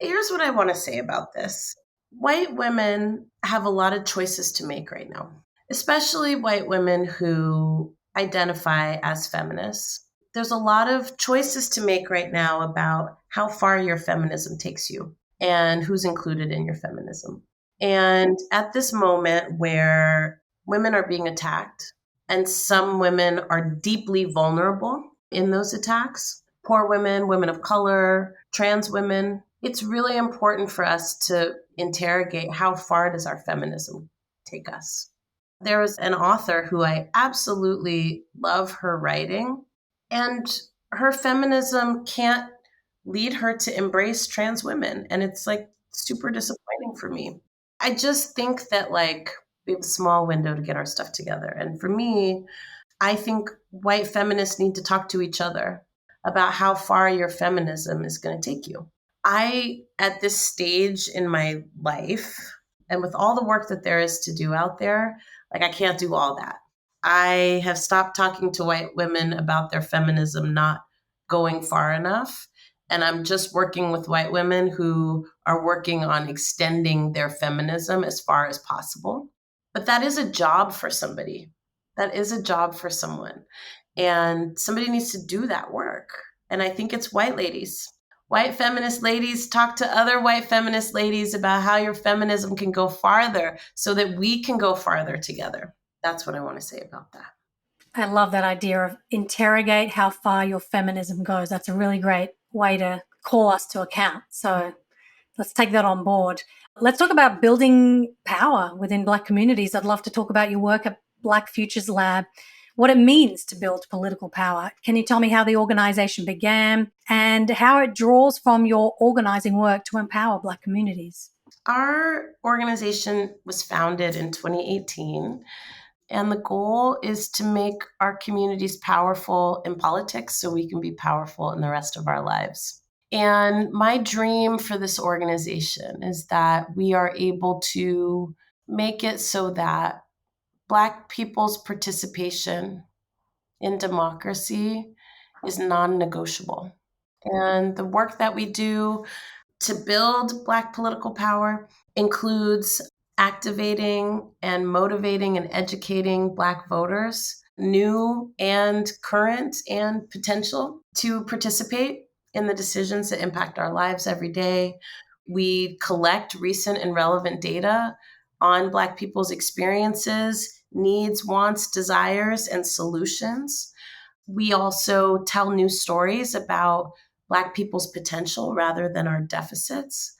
here's what I want to say about this. White women have a lot of choices to make right now, especially white women who identify as feminists. There's a lot of choices to make right now about how far your feminism takes you and who's included in your feminism. And at this moment where women are being attacked and some women are deeply vulnerable in those attacks, poor women, women of color, trans women, it's really important for us to interrogate how far does our feminism take us. There was an author who I absolutely love her writing, and her feminism can't lead her to embrace trans women. And it's like super disappointing for me. I just think that like we have a small window to get our stuff together. And for me, I think white feminists need to talk to each other about how far your feminism is going to take you. At this stage in my life, and with all the work that there is to do out there, like I can't do all that. I have stopped talking to white women about their feminism not going far enough. And I'm just working with white women who are working on extending their feminism as far as possible. But that is a job for somebody. That is a job for someone. And somebody needs to do that work. And I think it's white ladies. White feminist ladies, talk to other white feminist ladies about how your feminism can go farther so that we can go farther together. That's what I want to say about that. I love that idea of interrogate how far your feminism goes. That's a really great way to call us to account. So let's take that on board. Let's talk about building power within Black communities. I'd love to talk about your work at Black Futures Lab, what it means to build political power. Can you tell me how the organization began and how it draws from your organizing work to empower Black communities? Our organization was founded in 2018, and the goal is to make our communities powerful in politics so we can be powerful in the rest of our lives. And my dream for this organization is that we are able to make it so that Black people's participation in democracy is non-negotiable. And the work that we do to build Black political power includes activating and motivating and educating Black voters, new and current and potential, to participate in the decisions that impact our lives every day. We collect recent and relevant data on Black people's experiences, needs, wants, desires, and solutions. We also tell new stories about Black people's potential rather than our deficits.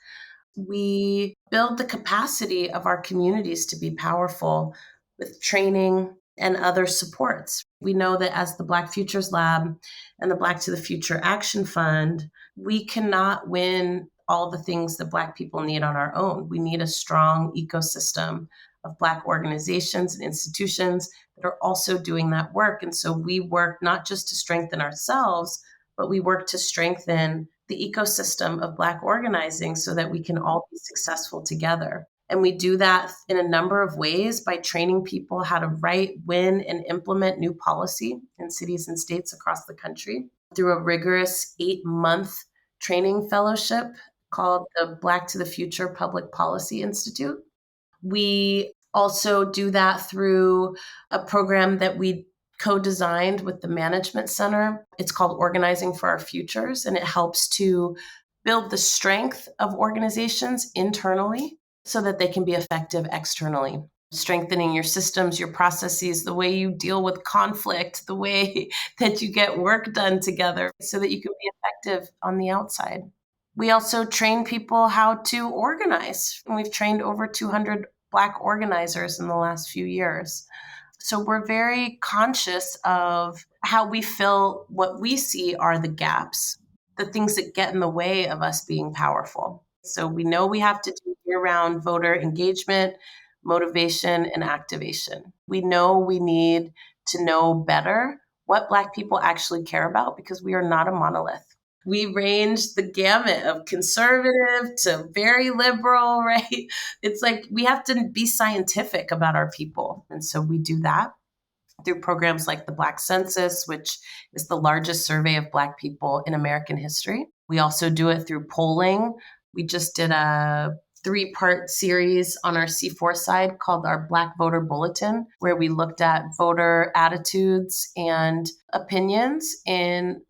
We build the capacity of our communities to be powerful with training and other supports. We know that as the Black Futures Lab and the Black to the Future Action Fund, we cannot win all the things that Black people need on our own. We need a strong ecosystem of Black organizations and institutions that are also doing that work. And so we work not just to strengthen ourselves, but we work to strengthen the ecosystem of Black organizing so that we can all be successful together. And we do that in a number of ways by training people how to write, win, and implement new policy in cities and states across the country through a rigorous 8-month training fellowship called the Black to the Future Public Policy Institute. We also do that through a program that we co-designed with the Management Center. It's called Organizing for Our Futures, and it helps to build the strength of organizations internally so that they can be effective externally. Strengthening your systems, your processes, the way you deal with conflict, the way that you get work done together so that you can be effective on the outside. We also train people how to organize. And we've trained over 200 Black organizers in the last few years. So we're very conscious of how we fill what we see are the gaps, the things that get in the way of us being powerful. So we know we have to do year-round voter engagement, motivation, and activation. We know we need to know better what Black people actually care about because we are not a monolith. We range the gamut of conservative to very liberal, right? It's like we have to be scientific about our people. And so we do that through programs like the Black Census, which is the largest survey of Black people in American history. We also do it through polling. We just did a 3-part series on our C4 side called our Black Voter Bulletin, where we looked at voter attitudes and opinions in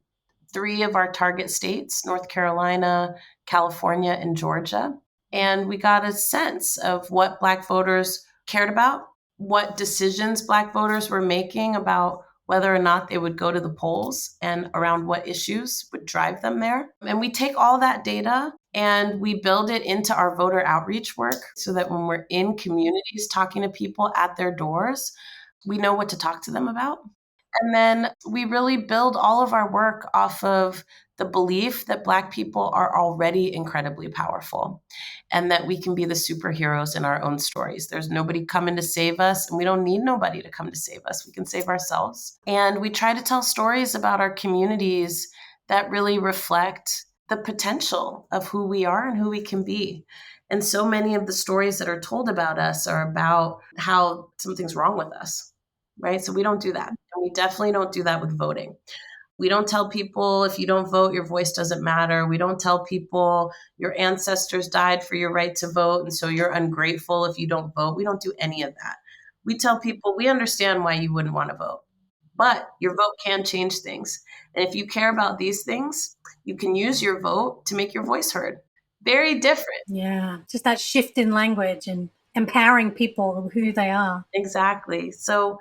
3 of our target states, North Carolina, California, and Georgia. And we got a sense of what Black voters cared about, what decisions Black voters were making about whether or not they would go to the polls and around what issues would drive them there. And we take all that data and we build it into our voter outreach work so that when we're in communities talking to people at their doors, we know what to talk to them about. And then we really build all of our work off of the belief that Black people are already incredibly powerful and that we can be the superheroes in our own stories. There's nobody coming to save us, and we don't need nobody to come to save us. We can save ourselves. And we try to tell stories about our communities that really reflect the potential of who we are and who we can be. And so many of the stories that are told about us are about how something's wrong with us, right? So we don't do that. And we definitely don't do that with voting. We don't tell people if you don't vote, your voice doesn't matter. We don't tell people your ancestors died for your right to vote, and so you're ungrateful if you don't vote. We don't do any of that. We tell people we understand why you wouldn't want to vote, but your vote can change things. And if you care about these things, you can use your vote to make your voice heard. Very different. Yeah, just that shift in language and empowering people who they are. Exactly. So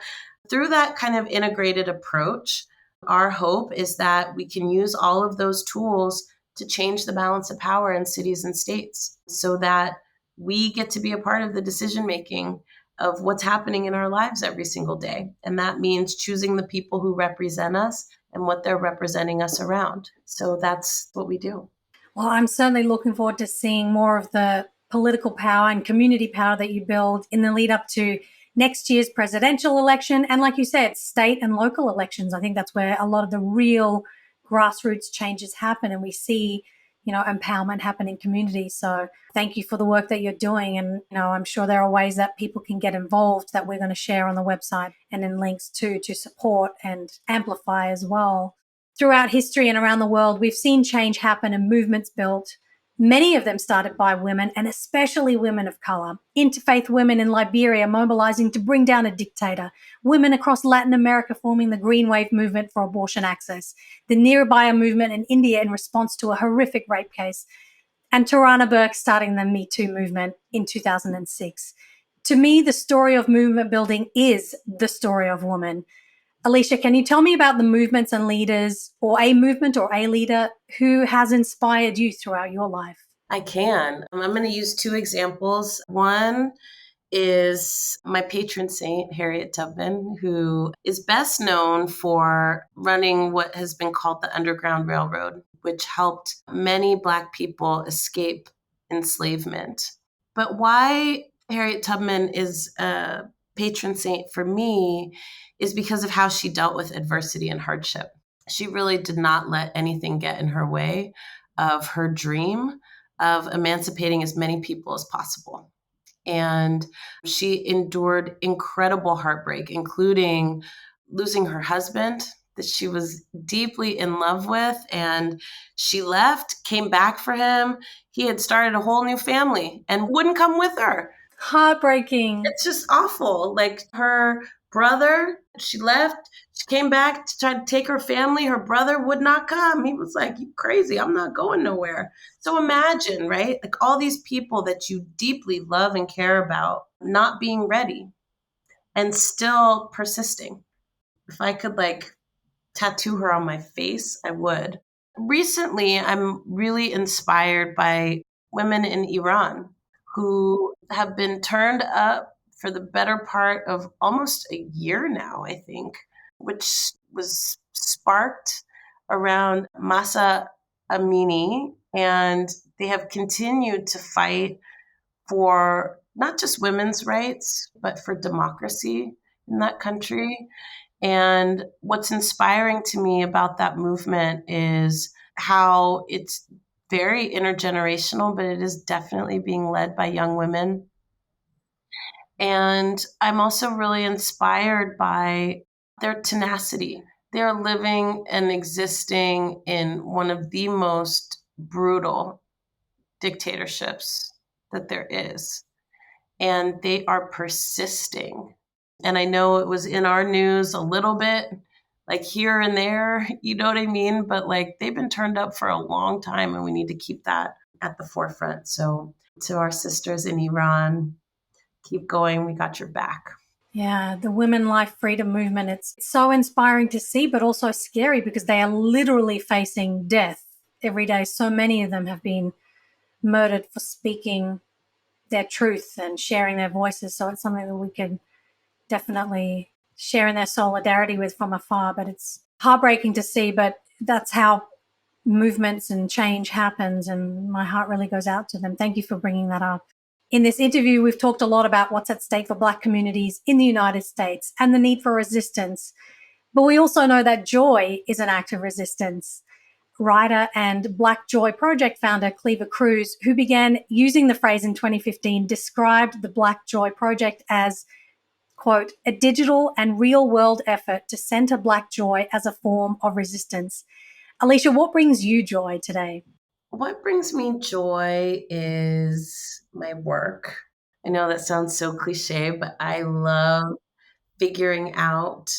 through that kind of integrated approach, our hope is that we can use all of those tools to change the balance of power in cities and states so that we get to be a part of the decision making of what's happening in our lives every single day. And that means choosing the people who represent us and what they're representing us around. So that's what we do. Well, I'm certainly looking forward to seeing more of the political power and community power that you build in the lead up to next year's presidential election. And like you said, state and local elections. I think that's where a lot of the real grassroots changes happen. And we see empowerment happen in communities. So thank you for the work that you're doing. And, I'm sure there are ways that people can get involved that we're going to share on the website and in links to support and amplify as well. Throughout history and around the world, we've seen change happen and movements built. Many of them started by women, and especially women of color. Interfaith women in Liberia mobilizing to bring down a dictator. Women across Latin America forming the Green Wave movement for abortion access. The Nirabaya movement in India in response to a horrific rape case. And Tarana Burke starting the Me Too movement in 2006. To me, the story of movement building is the story of women. Alicia, can you tell me about the movements and leaders, or a movement or a leader who has inspired you throughout your life? I can. I'm going to use two examples. One is my patron saint, Harriet Tubman, who is best known for running what has been called the Underground Railroad, which helped many Black people escape enslavement. But why Harriet Tubman is a patron saint for me is because of how she dealt with adversity and hardship. She really did not let anything get in her way of her dream of emancipating as many people as possible. And she endured incredible heartbreak, including losing her husband that she was deeply in love with. And she left, came back for him. He had started a whole new family and wouldn't come with her. Heartbreaking. It's just awful. Like her brother, she left, she came back to try to take her family. Her brother would not come. He was like, "You crazy, I'm not going nowhere." So imagine, right? Like all these people that you deeply love and care about not being ready and still persisting. If I could tattoo her on my face, I would. Recently, I'm really inspired by women in Iran who have been turned up for the better part of almost a year now, I think, which was sparked around Masa Amini. And they have continued to fight for not just women's rights, but for democracy in that country. And what's inspiring to me about that movement is how it's very intergenerational, but it is definitely being led by young women. And I'm also really inspired by their tenacity. They're living and existing in one of the most brutal dictatorships that there is. And they are persisting. And I know it was in our news a little bit, like here and there, you know what I mean? But they've been turned up for a long time, and we need to keep that at the forefront. So to our sisters in Iran, keep going. We got your back. Yeah, the women life freedom movement, it's so inspiring to see, but also scary because they are literally facing death every day. So many of them have been murdered for speaking their truth and sharing their voices. So it's something that we can definitely share in their solidarity with from afar. But it's heartbreaking to see, but that's how movements and change happens. And my heart really goes out to them. Thank you for bringing that up. In this interview, we've talked a lot about what's at stake for Black communities in the United States and the need for resistance. But we also know that joy is an act of resistance. Writer and Black Joy Project founder Cleaver Cruz, who began using the phrase in 2015, described the Black Joy Project as, quote, a digital and real world effort to center Black joy as a form of resistance. Alicia, what brings you joy today? What brings me joy is my work. I know that sounds so cliche, but I love figuring out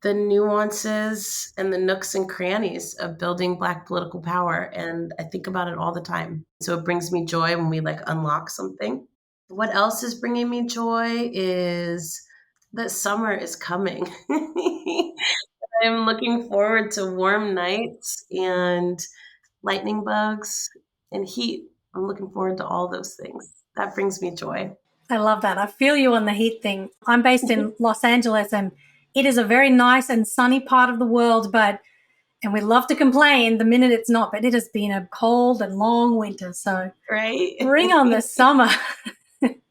the nuances and the nooks and crannies of building Black political power. And I think about it all the time. So it brings me joy when we unlock something. What else is bringing me joy is that summer is coming. I'm looking forward to warm nights and lightning bugs and heat. I'm looking forward to all those things. That brings me joy. I love that. I feel you on the heat thing. I'm based in Los Angeles, and it is a very nice and sunny part of the world, and we love to complain the minute it's not, but it has been a cold and long winter. So right? Bring on the summer.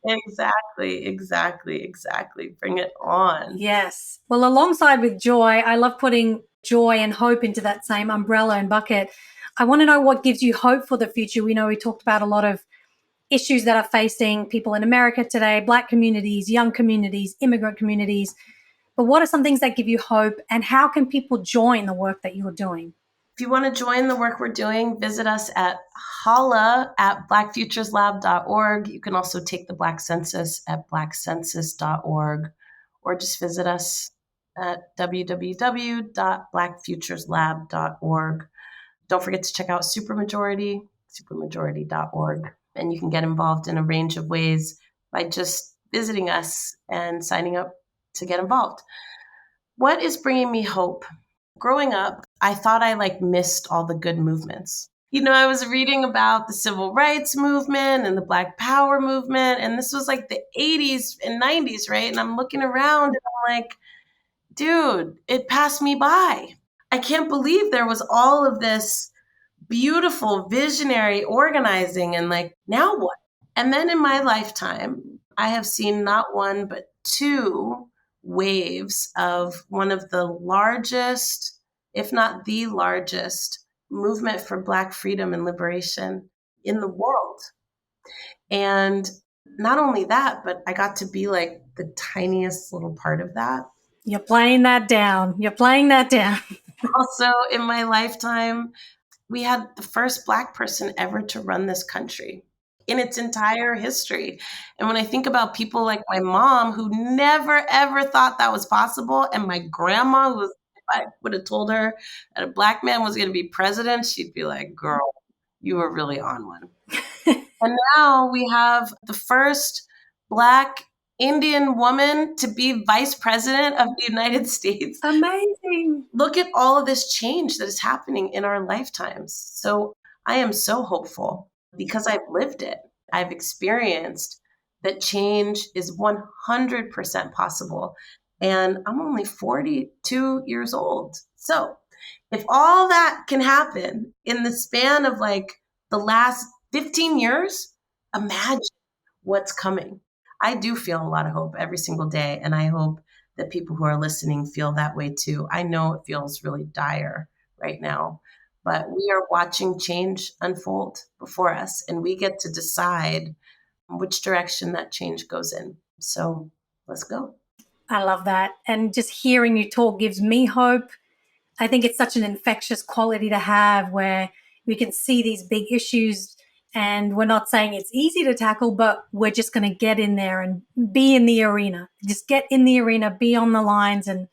Exactly. Bring it on. Yes. Well, alongside with joy, I love putting joy and hope into that same umbrella and bucket. I want to know what gives you hope for the future. We know we talked about a lot of issues that are facing people in America today, Black communities, young communities, immigrant communities. But what are some things that give you hope, and how can people join the work that you're doing? If you want to join the work we're doing, visit us at holla@blackfutureslab.org. You can also take the Black Census at blackcensus.org, or just visit us at www.blackfutureslab.org. Don't forget to check out supermajority.org. And you can get involved in a range of ways by just visiting us and signing up to get involved. What is bringing me hope? Growing up, I thought I missed all the good movements. I was reading about the civil rights movement and the Black Power movement, and this was the 80s and 90s, right? And I'm looking around and I'm like, dude, it passed me by. I can't believe there was all of this beautiful, visionary organizing, and now what? And then in my lifetime, I have seen not one, but two waves of one of the largest, if not the largest, movement for Black freedom and liberation in the world. And not only that, but I got to be the tiniest little part of that. You're playing that down. Also, in my lifetime, we had the first Black person ever to run this country in its entire history. And when I think about people like my mom, who never, ever thought that was possible, and my grandma, who if I would have told her that a Black man was going to be president, she'd be like, girl, you were really on one. And now we have the first Black Indian woman to be vice president of the United States. Amazing. Look at all of this change that is happening in our lifetimes. So I am so hopeful because I've lived it. I've experienced that change is 100% possible. And I'm only 42 years old. So if all that can happen in the span of the last 15 years, imagine what's coming. I do feel a lot of hope every single day, and I hope that people who are listening feel that way too. I know it feels really dire right now, but we are watching change unfold before us, and we get to decide which direction that change goes in. So let's go. I love that. And just hearing you talk gives me hope. I think it's such an infectious quality to have, where we can see these big issues, and we're not saying it's easy to tackle, but we're just going to get in there and be in the arena. Just get in the arena, be on the lines, and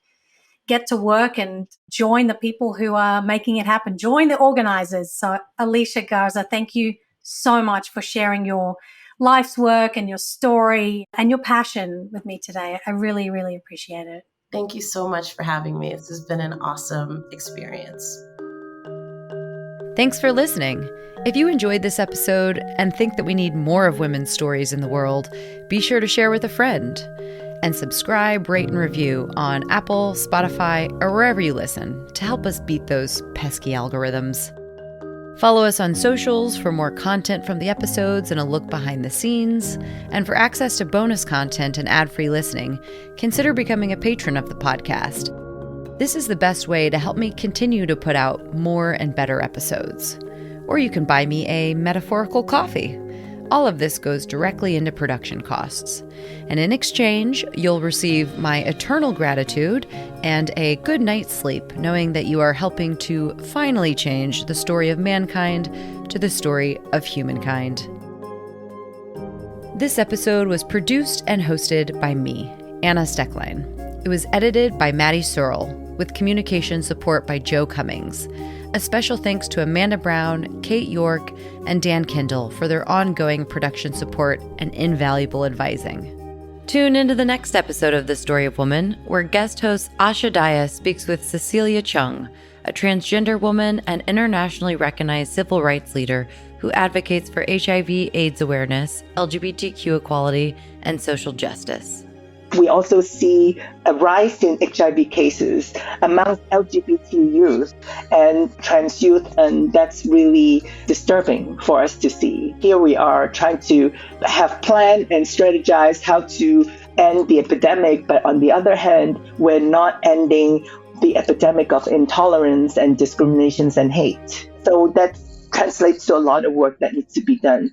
get to work and join the people who are making it happen. Join the organizers. So Alicia, Garza, thank you so much for sharing your life's work and your story and your passion with me today. I really, really appreciate it. Thank you so much for having me. This has been an awesome experience. Thanks for listening. If you enjoyed this episode and think that we need more of women's stories in the world, be sure to share with a friend. And subscribe, rate, and review on Apple, Spotify, or wherever you listen to help us beat those pesky algorithms. Follow us on socials for more content from the episodes and a look behind the scenes. And for access to bonus content and ad-free listening, consider becoming a patron of the podcast. This is the best way to help me continue to put out more and better episodes. Or you can buy me a metaphorical coffee. All of this goes directly into production costs. And in exchange, you'll receive my eternal gratitude and a good night's sleep, knowing that you are helping to finally change the story of mankind to the story of humankind. This episode was produced and hosted by me, Anna Stecklein. It was edited by Maddie Searle, with communication support by Joe Cummings. A special thanks to Amanda Brown, Kate York, and Dan Kendall for their ongoing production support and invaluable advising. Tune into the next episode of The Story of Woman, where guest host Asha Daya speaks with Cecilia Chung, a transgender woman and internationally recognized civil rights leader who advocates for HIV/AIDS awareness, LGBTQ equality, and social justice. We also see a rise in HIV cases among LGBT youth and trans youth, and that's really disturbing for us to see. Here we are trying to have planned and strategize how to end the epidemic, but on the other hand, we're not ending the epidemic of intolerance and discriminations and hate. So that translates to a lot of work that needs to be done